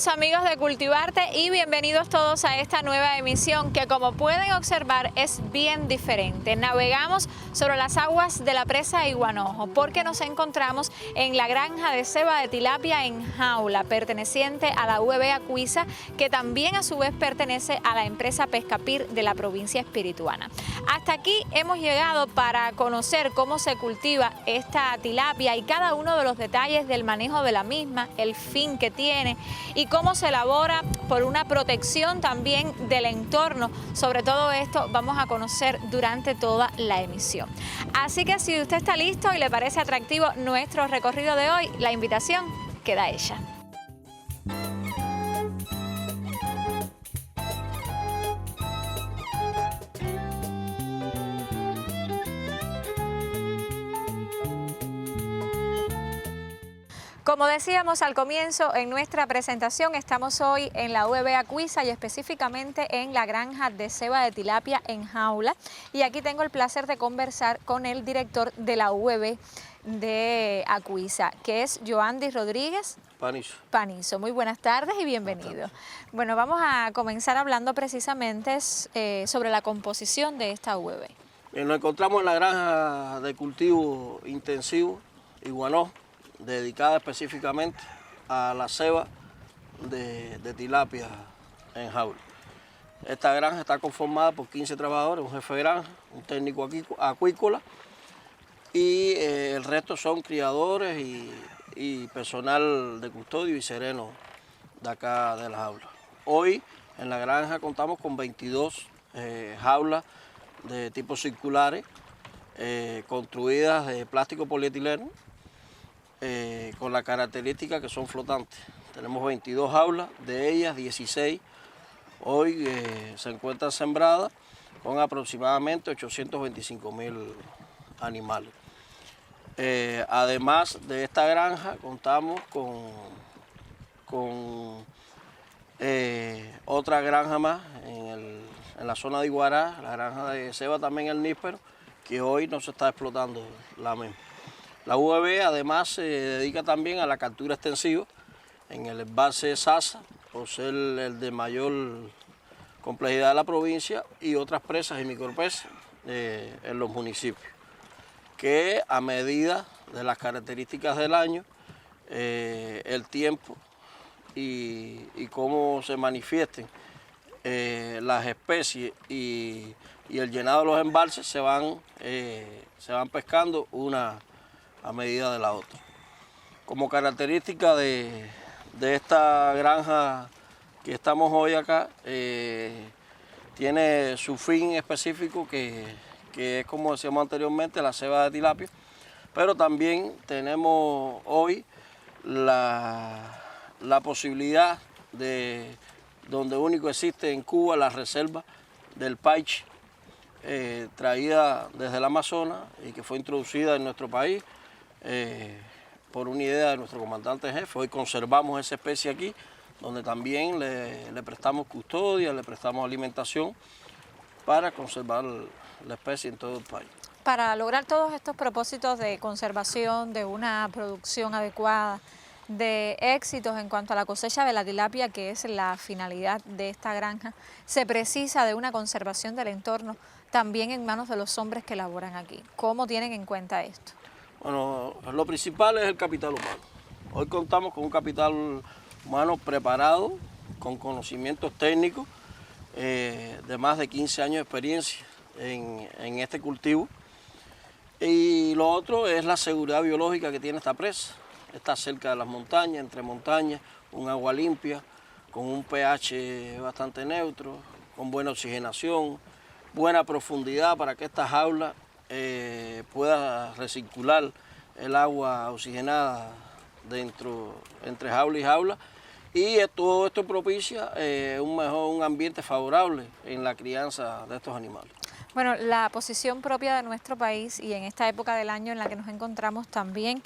Saludos amigos de Cultivarte y bienvenidos todos a esta nueva emisión que, como pueden observar, es bien diferente. Navegamos sobre las aguas de la presa Iguanojo porque nos encontramos en la granja de ceba de tilapia en jaula, perteneciente a la UB Acuisa, que también a su vez pertenece a la empresa Pescapir de la provincia espirituana. Hasta aquí hemos llegado para conocer cómo se cultiva esta tilapia y cada uno de los detalles del manejo de la misma, el fin que tiene y cómo se elabora por una protección también del entorno. Sobre todo esto vamos a conocer durante toda la emisión. Así que si usted está listo y le parece atractivo nuestro recorrido de hoy, la invitación queda hecha. Como decíamos al comienzo en nuestra presentación, estamos hoy en la UB Acuisa y específicamente en la granja de ceba de tilapia en jaula. Y aquí tengo el placer de conversar con el director de la UB de Acuisa, que es Joandy Rodríguez Panizo. Muy buenas tardes y bienvenido. Bueno, vamos a comenzar hablando precisamente sobre la composición de esta UB. Nos encontramos en la granja de cultivo intensivo Iguanojo, dedicada específicamente a la ceba de tilapia en jaula. Esta granja está conformada por 15 trabajadores, un jefe de granja, un técnico acuícola y el resto son criadores y personal de custodio y sereno de acá de la jaula. Hoy en la granja contamos con 22 jaulas de tipo circulares construidas de plástico polietileno, con la característica que son flotantes. Tenemos 22 jaulas, de ellas 16 hoy se encuentran sembradas con aproximadamente 825.000 animales. Además de esta granja contamos con otra granja más en la zona de Iguará, la granja de ceba también el níspero, que hoy no se está explotando la misma. La UB además se dedica también a la captura extensiva en el embalse de Sasa, por ser el de mayor complejidad de la provincia, y otras presas y micropresas en los municipios, que a medida de las características del año, el tiempo y cómo se manifiesten las especies y el llenado de los embalses se van pescando una a medida de la otra. Como característica de esta granja que estamos hoy acá, tiene su fin específico que es, como decíamos anteriormente, la ceba de tilapia, pero también tenemos hoy la posibilidad de, donde único existe en Cuba, la reserva del paiche, traída desde el Amazonas y que fue introducida en nuestro país por una idea de nuestro comandante jefe. Hoy conservamos esa especie aquí, donde también le prestamos custodia, le prestamos alimentación para conservar la especie en todo el país. Para lograr todos estos propósitos de conservación, de una producción adecuada, de éxitos en cuanto a la cosecha de la tilapia, que es la finalidad de esta granja, se precisa de una conservación del entorno también en manos de los hombres que laboran aquí. ¿Cómo tienen en cuenta esto? Bueno, lo principal es el capital humano. Hoy contamos con un capital humano preparado, con conocimientos técnicos, de más de 15 años de experiencia en este cultivo. Y lo otro es la seguridad biológica que tiene esta presa. Está cerca de las montañas, entre montañas, un agua limpia, con un pH bastante neutro, con buena oxigenación, buena profundidad para que esta jaula pueda recircular el agua oxigenada entre jaula y jaula, y todo esto propicia un ambiente favorable en la crianza de estos animales. Bueno, la posición propia de nuestro país y en esta época del año en la que nos encontramos también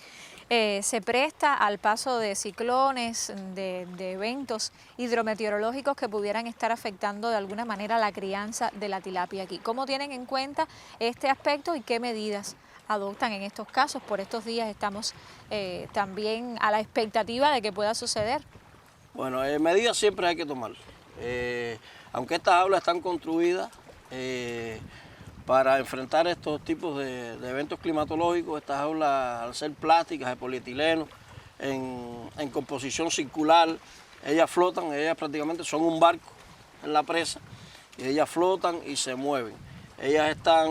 se presta al paso de ciclones, de eventos hidrometeorológicos que pudieran estar afectando de alguna manera la crianza de la tilapia aquí. ¿Cómo tienen en cuenta este aspecto y qué medidas adoptan en estos casos? Por estos días estamos también a la expectativa de que pueda suceder. Bueno, medidas siempre hay que tomar. Aunque estas aulas están construidas para enfrentar estos tipos de eventos climatológicos, estas aulas, al ser plásticas, de polietileno, en composición circular, ellas flotan, ellas prácticamente son un barco en la presa, y ellas flotan y se mueven. Ellas están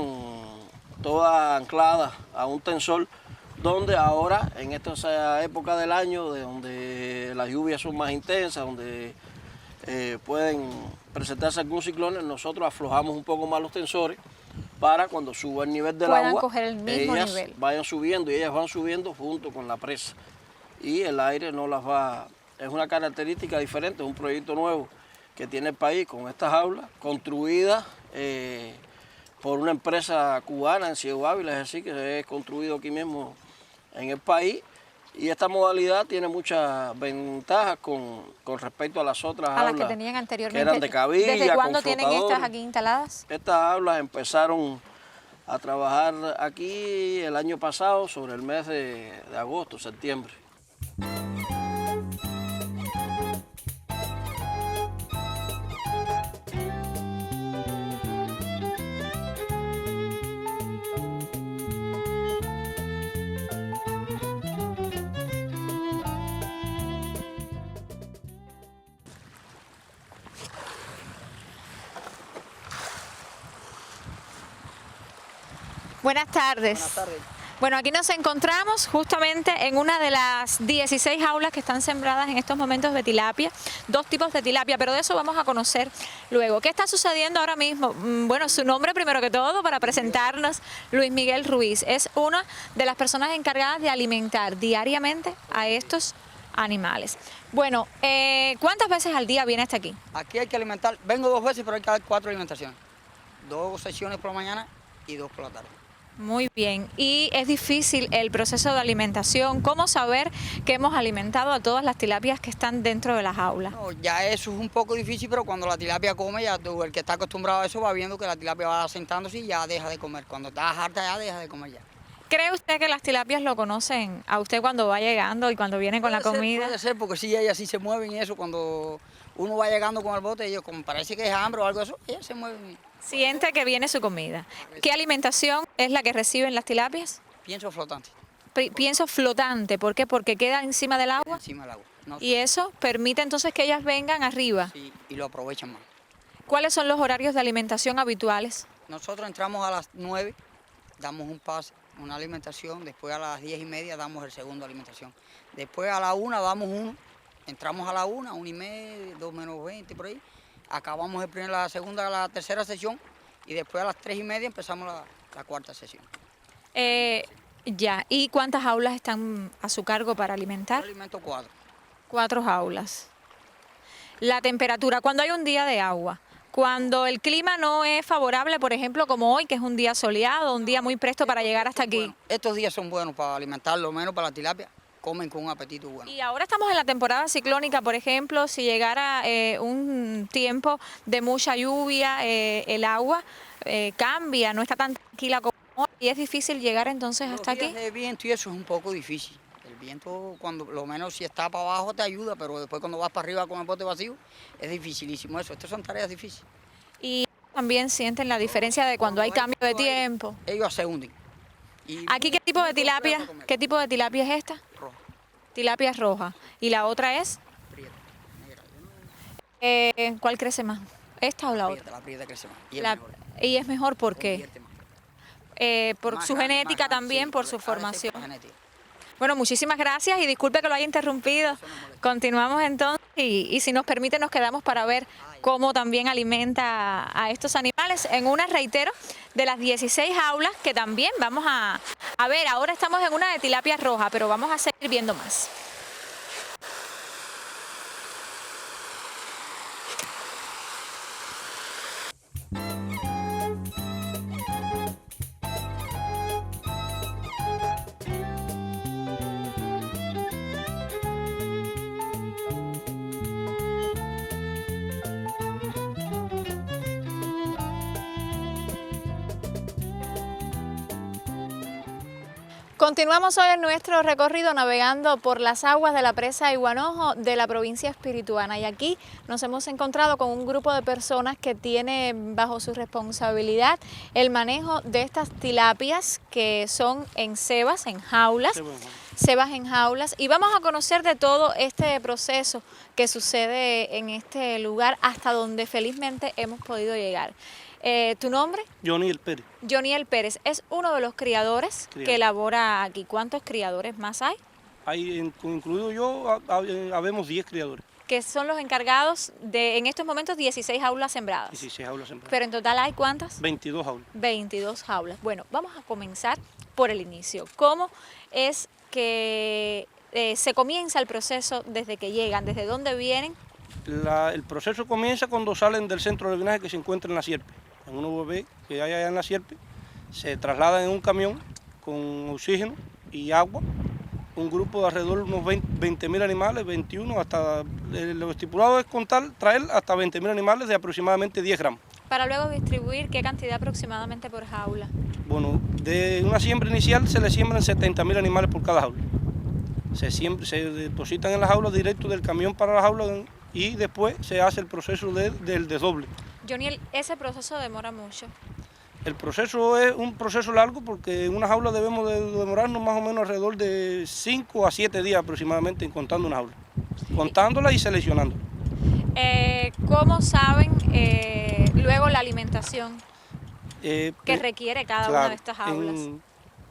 todas ancladas a un tensor, donde ahora, en esta época del año, donde las lluvias son más intensas, donde pueden presentarse algunos ciclones, nosotros aflojamos un poco más los tensores para cuando suba el nivel del puedan agua, coger el mismo ellas nivel. vayan subiendo, y ellas van subiendo junto con la presa. Y el aire no las va... Es una característica diferente, es un proyecto nuevo que tiene el país con estas aulas, construidas por una empresa cubana en Ciego Ávila, es decir, que es construido aquí mismo en el país. Y esta modalidad tiene muchas ventajas con respecto a las otras aulas las que tenían anteriormente. Que eran de cabilla. ¿Desde cuándo con tienen estas flotadores. aquí instaladas? Estas aulas empezaron a trabajar aquí el año pasado, sobre el mes de agosto, septiembre. Buenas tardes. Buenas tardes. Bueno, aquí nos encontramos justamente en una de las 16 aulas que están sembradas en estos momentos de tilapia, dos tipos de tilapia, pero de eso vamos a conocer luego. ¿Qué está sucediendo ahora mismo? Bueno, su nombre primero que todo para presentarnos, Luis Miguel Ruiz, es una de las personas encargadas de alimentar diariamente a estos animales. Bueno, ¿cuántas veces al día viene hasta aquí? Aquí hay que alimentar, vengo 2 veces, pero hay que dar 4 alimentaciones. 2 sesiones por la mañana y 2 por la tarde. Muy bien, y es difícil el proceso de alimentación. ¿Cómo saber que hemos alimentado a todas las tilapias que están dentro de las aulas? No, ya eso es un poco difícil, pero cuando la tilapia come, ya tú, el que está acostumbrado a eso va viendo que la tilapia va sentándose y ya deja de comer. Cuando está harta ya deja de comer ya. ¿Cree usted que las tilapias lo conocen a usted cuando va llegando y cuando viene con la comida? Puede ser, porque sí, ellas sí se mueven y eso, cuando uno va llegando con el bote, ellos como parece que es hambre o algo de eso, ellas se mueven. Siente que viene su comida. ¿Qué alimentación es la que reciben las tilapias? Pienso flotante, Pienso flotante, ¿por qué? Porque queda encima del agua encima del agua. No, y eso permite entonces que ellas vengan arriba. sí, y lo aprovechan más. ¿Cuáles son los horarios de alimentación habituales? Nosotros entramos a las 9, damos un pase, una alimentación, después a las 10:30 damos el segundo alimentación. Después a la 1 damos uno, entramos a la 1, 1:30, 2 menos 20 por ahí. Acabamos la segunda, la tercera sesión y después a las 3:30 empezamos la cuarta sesión. Ya, ¿y cuántas aulas están a su cargo para Yo alimentar? alimento 4. 4 aulas. La temperatura, cuando hay un día de agua, cuando el clima no es favorable, por ejemplo, como hoy, que es un día soleado, un día muy presto para llegar hasta aquí. Bueno, estos días son buenos para alimentar, lo menos para la tilapia, comen con un apetito bueno. Y ahora estamos en la temporada ciclónica, por ejemplo, si llegara un tiempo de mucha lluvia, el agua cambia, no está tan tranquila como hoy y es difícil llegar entonces Los hasta días aquí. de viento y eso es un poco difícil. El viento, cuando lo menos si está para abajo te ayuda, pero después cuando vas para arriba con el bote vacío, es dificilísimo eso. Estas son tareas difíciles. Y también sienten la diferencia de cuando hay cambio de mucho aire, tiempo. Ellos se hunden. Y ¿Aquí qué tipo de tilapia? ¿Qué tipo de tilapia es esta? Roja, Tilapia roja. ¿Y la otra es? prieta, negra. ¿Cuál crece más? ¿Esta o la otra? La prieta crece más. Y es La- mejor. y es mejor porque Convierte más. por Más su grande, genética más grande, también, sí, por su a veces formación. por genética. Bueno, muchísimas gracias y disculpe que lo haya interrumpido. Continuamos entonces y si nos permite nos quedamos para ver cómo también alimenta a estos animales en una, reitero, de las 16 aulas que también vamos a ver. Ahora estamos en una de tilapia roja, pero vamos a seguir viendo más. Continuamos hoy en nuestro recorrido navegando por las aguas de la presa Iguanojo de la provincia espirituana, y aquí nos hemos encontrado con un grupo de personas que tiene bajo su responsabilidad el manejo de estas tilapias que son en cebas, en jaulas, y vamos a conocer de todo este proceso que sucede en este lugar hasta donde felizmente hemos podido llegar. ¿Tu nombre? Joniel Pérez. Joniel Pérez es uno de los criadores que elabora aquí. ¿Cuántos criadores más hay? Incluido yo, habemos 10 criadores. Que son los encargados de, en estos momentos, 16 jaulas sembradas. 16 jaulas sembradas. Pero en total hay ¿cuántas? 22 jaulas. 22 jaulas. Bueno, vamos a comenzar por el inicio. ¿Cómo es que se comienza el proceso desde que llegan? ¿Desde dónde vienen? El proceso comienza cuando salen del centro de drenaje que se encuentra en la Sierpe. En un UVB que hay allá en la Sierpe, se trasladan en un camión con oxígeno y agua, un grupo de alrededor de unos 20.000 animales, 21, hasta lo estipulado es traer hasta 20.000 animales de aproximadamente 10 gramos. Para luego distribuir, ¿qué cantidad aproximadamente por jaula? Bueno, de una siembra inicial se le siembran 70.000 animales por cada jaula. Se depositan en la jaula directo del camión para la jaula y después se hace el proceso del desdoble. Joniel, ¿ese proceso demora mucho? El proceso es un proceso largo porque en una jaula debemos de demorarnos más o menos alrededor de 5 a 7 días aproximadamente en contando una jaula, contándola y seleccionándola. ¿Cómo saben luego la alimentación que requiere cada una de estas jaulas?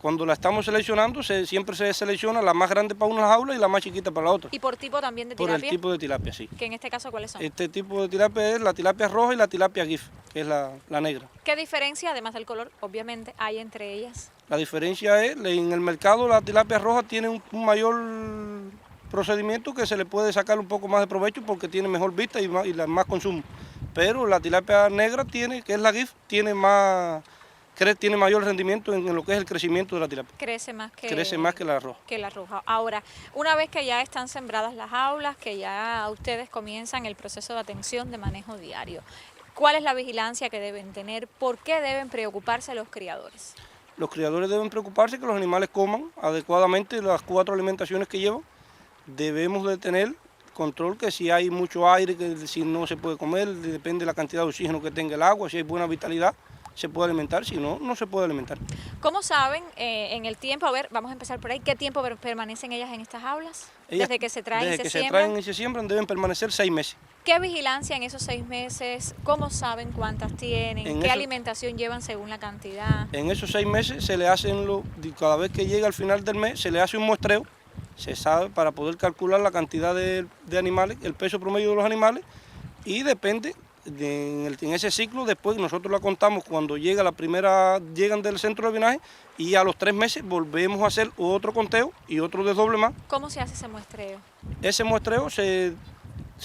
Cuando la estamos seleccionando, siempre se selecciona la más grande para una jaula y la más chiquita para la otra. ¿Y por tipo también de tilapia? Por el tipo de tilapia, sí. ¿Que en este caso cuáles son? Este tipo de tilapia es la tilapia roja y la tilapia GIF, que es la negra. ¿Qué diferencia, además del color, obviamente, hay entre ellas? La diferencia es, en el mercado la tilapia roja tiene un mayor procedimiento que se le puede sacar un poco más de provecho porque tiene mejor vista y más consumo. Pero la tilapia negra que es la GIF, tiene mayor rendimiento en lo que es el crecimiento de la tilapia. Crece más que la roja. Ahora, una vez que ya están sembradas las jaulas, que ya ustedes comienzan el proceso de atención de manejo diario, ¿cuál es la vigilancia que deben tener? ¿Por qué deben preocuparse los criadores? Los criadores deben preocuparse que los animales coman adecuadamente las 4 alimentaciones que llevan. Debemos de tener control que si hay mucho aire, que si no se puede comer, depende de la cantidad de oxígeno que tenga el agua, si hay buena vitalidad, se puede alimentar, si no, no se puede alimentar. ¿Cómo saben en el tiempo, a ver, vamos a empezar por ahí, qué tiempo permanecen ellas en estas jaulas? Desde que se traen y se siembran. Desde que se traen y se siembran deben permanecer 6 meses. ¿Qué vigilancia en esos 6 meses? ¿Cómo saben cuántas tienen? ¿Qué alimentación llevan según la cantidad? En esos 6 meses se le hacen, cada vez que llega al final del mes, se le hace un muestreo, se sabe para poder calcular la cantidad de animales, el peso promedio de los animales, y depende. En ese ciclo después nosotros la contamos cuando llegan del centro de drenaje y a los 3 meses volvemos a hacer otro conteo y otro desdoble más. ¿Cómo se hace ese muestreo? Ese muestreo se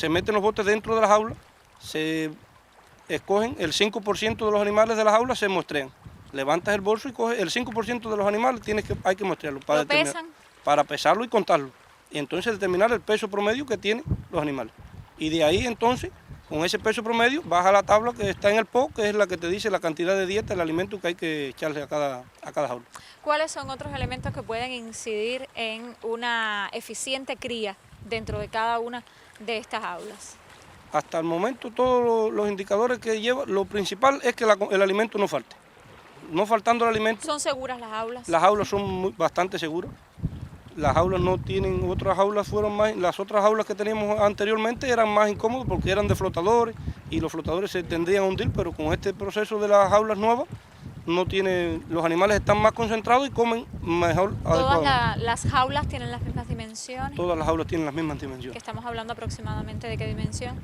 meten los botes dentro de la jaula, se escogen el 5% de los animales de la jaula, se muestrean. Levantas el bolso y coges el 5% de los animales, hay que muestrearlo ¿Lo pesan? Para pesarlo y contarlo. Y entonces determinar el peso promedio que tienen los animales. Y de ahí entonces, con ese peso promedio, vas a la tabla que está en el PO, que es la que te dice la cantidad de dieta, el alimento que hay que echarle a cada jaula. ¿Cuáles son otros elementos que pueden incidir en una eficiente cría dentro de cada una de estas jaulas? Hasta el momento todos los indicadores que lleva, lo principal es que el alimento no falte. No faltando el alimento. ¿Son seguras las jaulas? Las jaulas son bastante seguras. Las jaulas no tienen, las otras jaulas que teníamos anteriormente eran más incómodas porque eran de flotadores y los flotadores se tendrían a hundir, pero con este proceso de las jaulas nuevas los animales están más concentrados y comen mejor. ¿Todas las jaulas tienen las mismas dimensiones? Todas las jaulas tienen las mismas dimensiones. ¿Que estamos hablando aproximadamente de qué dimensión?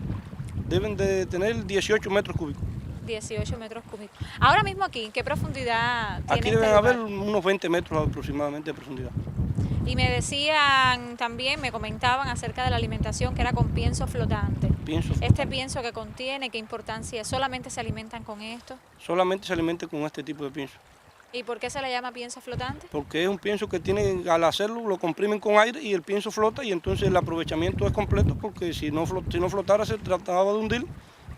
Deben de tener 18 metros cúbicos. 18 metros cúbicos. Ahora mismo aquí, ¿qué profundidad tiene aquí este deben lugar? haber unos 20 metros aproximadamente de profundidad. Y me decían también, me comentaban acerca de la alimentación que era con pienso flotante. Este pienso que contiene, ¿qué importancia? ¿Solamente se alimentan con esto? Solamente se alimentan con este tipo de pienso. ¿Y por qué se le llama pienso flotante? Porque es un pienso que al hacerlo lo comprimen con aire y el pienso flota y entonces el aprovechamiento es completo porque si no flotara se trataba de hundir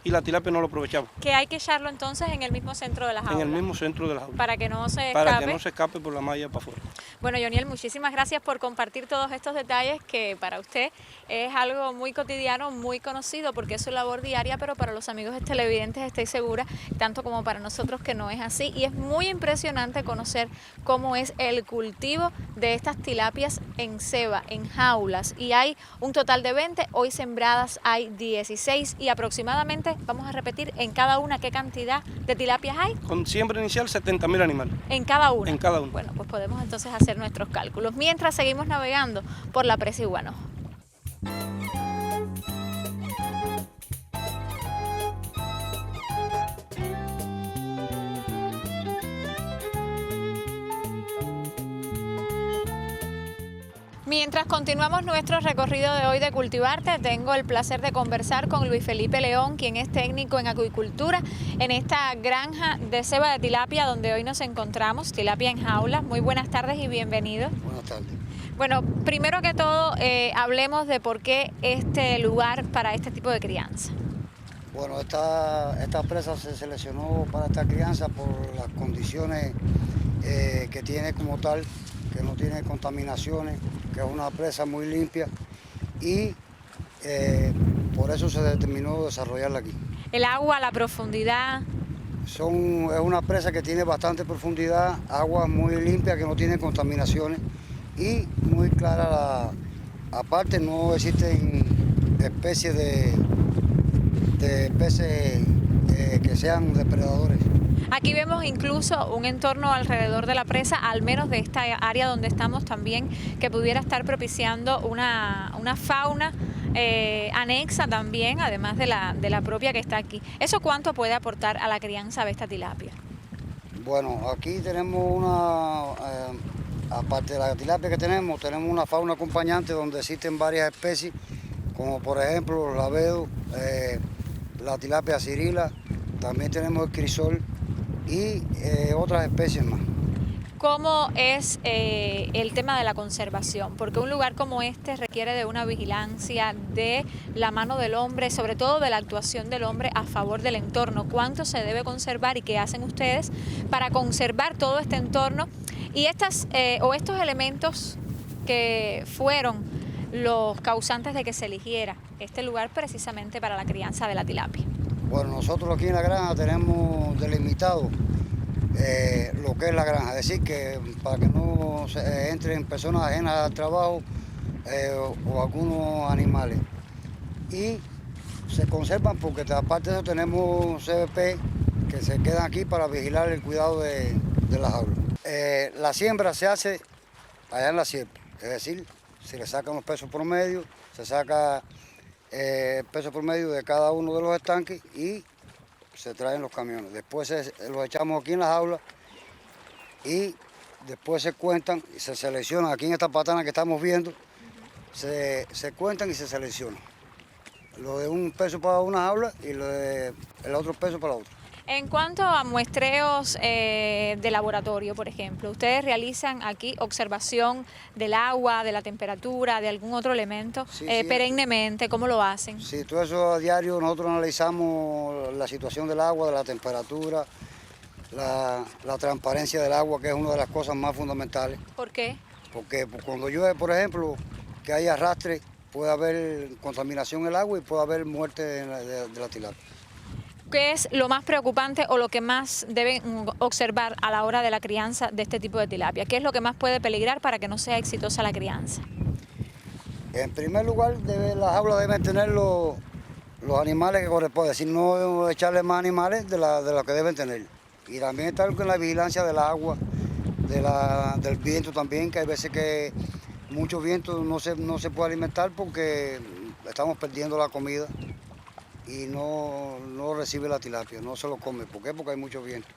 y la tilapia no lo aprovechamos. Que hay que echarlo entonces en el mismo centro de las En el aulas, mismo centro de la jaula. para que no se Para escape. que no se escape por la malla para afuera. Bueno, Yoniel, muchísimas gracias por compartir todos estos detalles que para usted es algo muy cotidiano, muy conocido porque es su labor diaria, pero para los amigos televidentes estoy segura, tanto como para nosotros, que no es así. Y es muy impresionante conocer cómo es el cultivo de estas tilapias en ceba, en jaulas. Y hay un total de 20, hoy sembradas hay 16 y aproximadamente, vamos a repetir, en cada una qué cantidad de tilapias hay. Con siembra inicial 70.000 animales. En cada una. En cada una. Bueno, pues podemos entonces hacer nuestros cálculos mientras seguimos navegando por la presa Iguanojo. Mientras continuamos nuestro recorrido de hoy de Cultivarte, tengo el placer de conversar con Luis Felipe León, quien es técnico en acuicultura en esta granja de ceba de tilapia donde hoy nos encontramos, tilapia en jaula. Muy buenas tardes y bienvenido. Buenas tardes. Bueno, primero que todo, hablemos de por qué este lugar para este tipo de crianza. Bueno, esta presa se seleccionó para esta crianza por las condiciones que tiene como tal, que no tiene contaminaciones, que es una presa muy limpia y por eso se determinó desarrollarla aquí. El agua, la profundidad. Es una presa que tiene bastante profundidad, agua muy limpia, que no tiene contaminaciones y muy clara. Aparte no existen especies de peces que sean depredadores. Aquí vemos incluso un entorno alrededor de la presa, al menos de esta área donde estamos también, que pudiera estar propiciando una fauna anexa también, además de la propia que está aquí. ¿Eso cuánto puede aportar a la crianza de esta tilapia? Bueno, aquí tenemos aparte de la tilapia que tenemos una fauna acompañante donde existen varias especies, como por ejemplo los lavedos, la tilapia cirila, también tenemos el crisol y otras especies más. ¿Cómo es el tema de la conservación? Porque un lugar como este requiere de una vigilancia de la mano del hombre, sobre todo de la actuación del hombre a favor del entorno. ¿Cuánto se debe conservar y qué hacen ustedes para conservar todo este entorno y estos elementos que fueron los causantes de que se eligiera este lugar precisamente para la crianza de la tilapia? Bueno, nosotros aquí en la granja tenemos delimitado lo que es la granja, es decir, que para que no entren personas ajenas al trabajo o algunos animales. Y se conservan porque aparte de eso tenemos CBP que se quedan aquí para vigilar el cuidado de las aulas. La siembra se hace allá en la sierra, es decir, se le sacan los pesos promedio, se saca el peso promedio de cada uno de los estanques y se traen los camiones. Después los echamos aquí en las aulas y después se cuentan y se seleccionan. Aquí en esta patana que estamos viendo, se cuentan y se seleccionan. Lo de un peso para una jaula y el otro peso para la otra. En cuanto a muestreos de laboratorio, por ejemplo, ¿ustedes realizan aquí observación del agua, de la temperatura, de algún otro elemento Sí, perennemente? ¿Cómo lo hacen? Sí, todo eso a diario nosotros analizamos la situación del agua, de la temperatura, la transparencia del agua, que es una de las cosas más fundamentales. ¿Por qué? Porque cuando llueve, por ejemplo, que hay arrastre, puede haber contaminación en el agua y puede haber muerte de la tilapia. ¿Qué es lo más preocupante o lo que más deben observar a la hora de la crianza de este tipo de tilapia? ¿Qué es lo que más puede peligrar para que no sea exitosa la crianza? En primer lugar, las jaulas deben tener los animales que corresponden, es decir, no echarle más animales de los que deben tener. Y también estar con la vigilancia del agua, del viento también, que hay veces que mucho viento no se puede alimentar porque estamos perdiendo la comida. Y no recibe la tilapia, no se lo come. ¿Por qué? Porque hay mucho viento.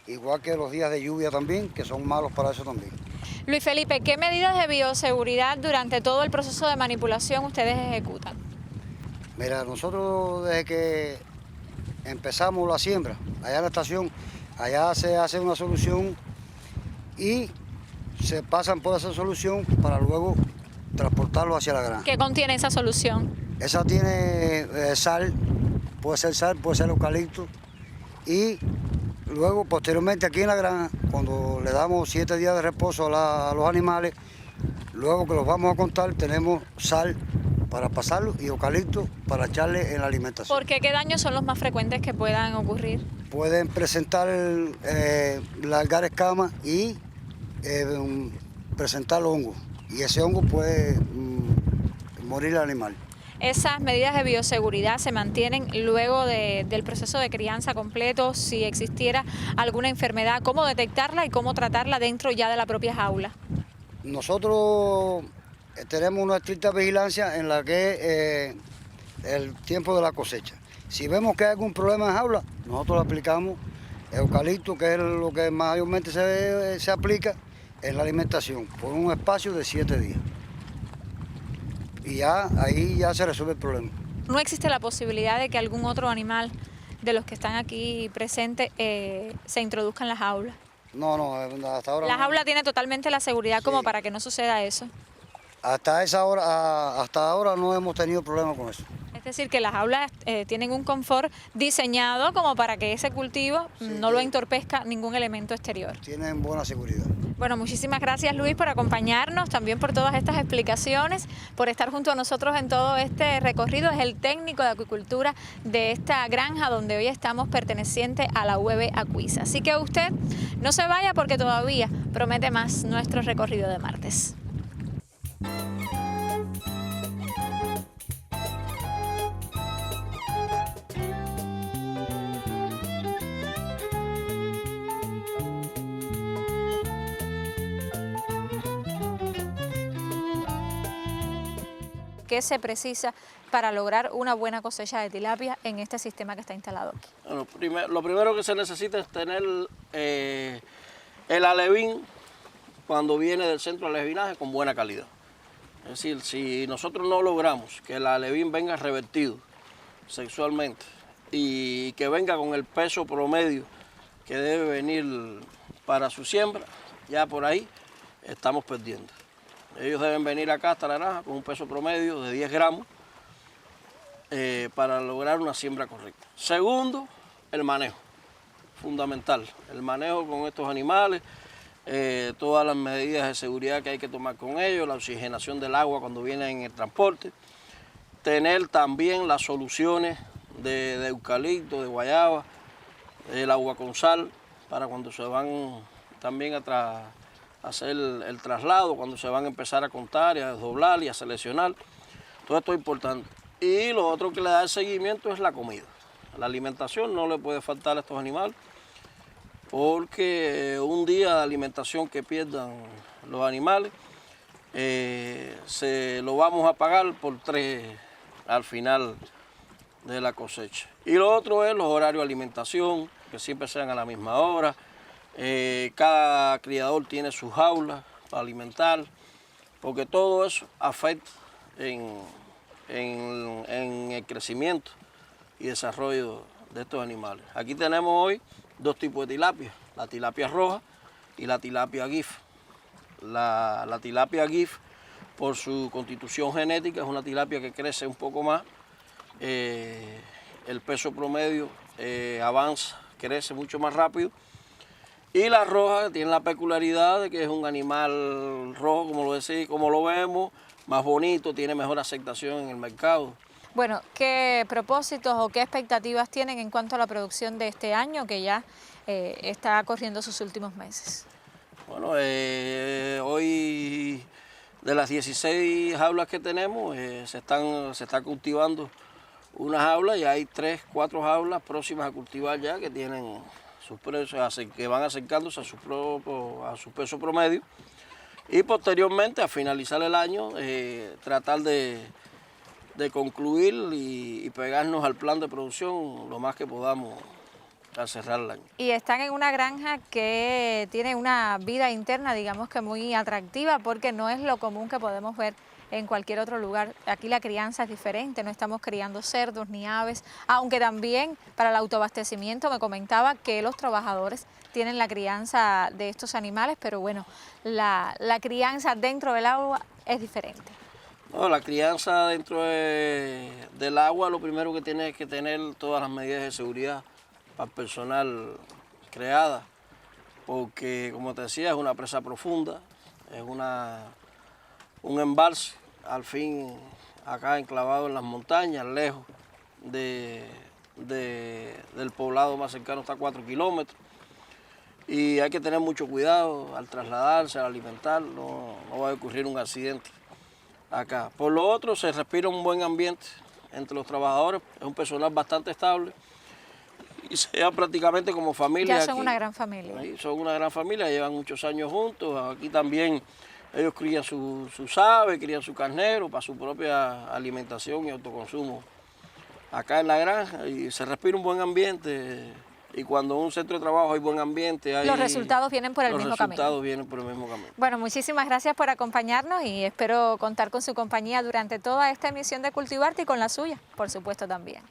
Igual que los días de lluvia también, que son malos para eso también. Luis Felipe, ¿qué medidas de bioseguridad durante todo el proceso de manipulación ustedes ejecutan? Mira, nosotros desde que empezamos la siembra, allá en la estación, allá se hace una solución y se pasan por esa solución para luego transportarlo hacia la granja. ¿Qué contiene esa solución? Esa tiene sal, puede ser sal, puede ser eucalipto. Y luego, posteriormente, aquí en la granja, cuando le damos 7 días de reposo a los animales, luego que los vamos a contar, tenemos sal para pasarlo y eucalipto para echarle en la alimentación. ¿Por qué? ¿Qué daños son los más frecuentes que puedan ocurrir? Pueden presentar largar escamas y presentar hongo. Y ese hongo puede morir el animal. ¿Esas medidas de bioseguridad se mantienen luego del proceso de crianza completo? Si existiera alguna enfermedad, ¿cómo detectarla y cómo tratarla dentro ya de la propia jaula? Nosotros tenemos una estricta vigilancia en la que el tiempo de la cosecha. Si vemos que hay algún problema en jaula, nosotros le aplicamos eucalipto, que es lo que mayormente se aplica en la alimentación, por un espacio de 7 días. Y ya ahí ya se resuelve el problema. ¿No existe la posibilidad de que algún otro animal de los que están aquí presentes se introduzca en la jaula? No, hasta ahora La no. jaula tiene totalmente la seguridad como Sí. para que no suceda eso. Hasta ahora no hemos tenido problema con eso. Es decir, que las jaulas tienen un confort diseñado como para que ese cultivo no lo entorpezca ningún elemento exterior. Tienen buena seguridad. Bueno, muchísimas gracias, Luis, por acompañarnos, también por todas estas explicaciones, por estar junto a nosotros en todo este recorrido. Es el técnico de acuicultura de esta granja donde hoy estamos, perteneciente a la UEB Acuisa. Así que usted no se vaya porque todavía promete más nuestro recorrido de martes. ¿Qué se precisa para lograr una buena cosecha de tilapia en este sistema que está instalado aquí? Bueno, lo primero que se necesita es tener el alevín cuando viene del centro de alevinaje con buena calidad. Es decir, si nosotros no logramos que el alevín venga revertido sexualmente y que venga con el peso promedio que debe venir para su siembra, ya por ahí estamos perdiendo. Ellos deben venir acá hasta la granja con un peso promedio de 10 gramos para lograr una siembra correcta. Segundo, el manejo, fundamental. El manejo con estos animales, todas las medidas de seguridad que hay que tomar con ellos, la oxigenación del agua cuando vienen en el transporte, tener también las soluciones de eucalipto, de guayaba, el agua con sal, para cuando se van también a hacer el traslado, cuando se van a empezar a contar y a desdoblar y a seleccionar. Todo esto es importante. Y lo otro que le da el seguimiento es la comida. La alimentación no le puede faltar a estos animales, porque un día de alimentación que pierdan los animales, se lo vamos a pagar por 3 al final de la cosecha. Y lo otro es los horarios de alimentación, que siempre sean a la misma hora. Cada criador tiene sus jaulas para alimentar, porque todo eso afecta en el crecimiento y desarrollo de estos animales. Aquí tenemos hoy 2 tipos de tilapia, la tilapia roja y la tilapia GIF. La tilapia GIF, por su constitución genética, es una tilapia que crece un poco más, el peso promedio avanza, crece mucho más rápido. Y la roja tiene la peculiaridad de que es un animal rojo, como lo decís, como lo vemos, más bonito, tiene mejor aceptación en el mercado. Bueno, ¿qué propósitos o qué expectativas tienen en cuanto a la producción de este año que ya está corriendo sus últimos meses? Bueno, hoy de las 16 jaulas que tenemos, se está cultivando una jaula y hay 3, 4 jaulas próximas a cultivar ya que tienen sus precios, que van acercándose a su peso promedio, y posteriormente a finalizar el año tratar de concluir y pegarnos al plan de producción lo más que podamos al cerrar el año. Y están en una granja que tiene una vida interna, digamos que muy atractiva, porque no es lo común que podemos ver en cualquier otro lugar. Aquí la crianza es diferente, no estamos criando cerdos ni aves, aunque también para el autoabastecimiento me comentaba que los trabajadores tienen la crianza de estos animales, pero bueno, la crianza dentro del agua es diferente. No, la crianza dentro del agua, lo primero que tiene es que tener todas las medidas de seguridad para el personal creada, porque como te decía, es una presa profunda, es un embalse, al fin acá enclavado en las montañas, lejos del poblado más cercano, está a 4 kilómetros. Y hay que tener mucho cuidado al trasladarse, al alimentar, no va a ocurrir un accidente acá. Por lo otro, se respira un buen ambiente entre los trabajadores, es un personal bastante estable y se lleva prácticamente como familia. Ya son aquí. una gran familia. Sí, son una gran familia, llevan muchos años juntos. Aquí también ellos crían sus aves, crían su carnero para su propia alimentación y autoconsumo acá en la granja, y se respira un buen ambiente. Y cuando en un centro de trabajo hay buen ambiente, Los resultados vienen por el mismo camino. Los resultados vienen por el mismo camino. Bueno, muchísimas gracias por acompañarnos y espero contar con su compañía durante toda esta emisión de Cultivarte y con la suya, por supuesto, también.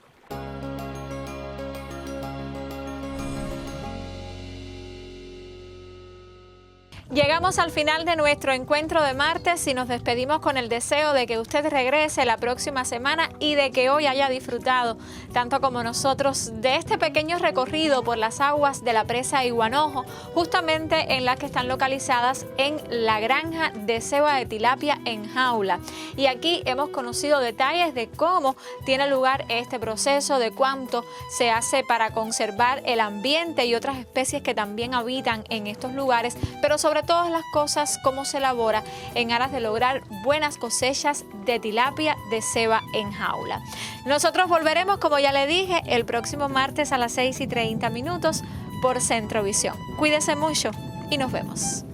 Llegamos al final de nuestro encuentro de martes y nos despedimos con el deseo de que usted regrese la próxima semana y de que hoy haya disfrutado, tanto como nosotros, de este pequeño recorrido por las aguas de la presa Iguanojo, justamente en las que están localizadas en la granja de ceba de tilapia en jaula. Y aquí hemos conocido detalles de cómo tiene lugar este proceso, de cuánto se hace para conservar el ambiente y otras especies que también habitan en estos lugares, pero sobre todas las cosas, cómo se elabora en aras de lograr buenas cosechas de tilapia de ceba en jaula. Nosotros volveremos, como ya le dije, el próximo martes a las 6:30 por Centrovisión. Cuídese mucho y nos vemos.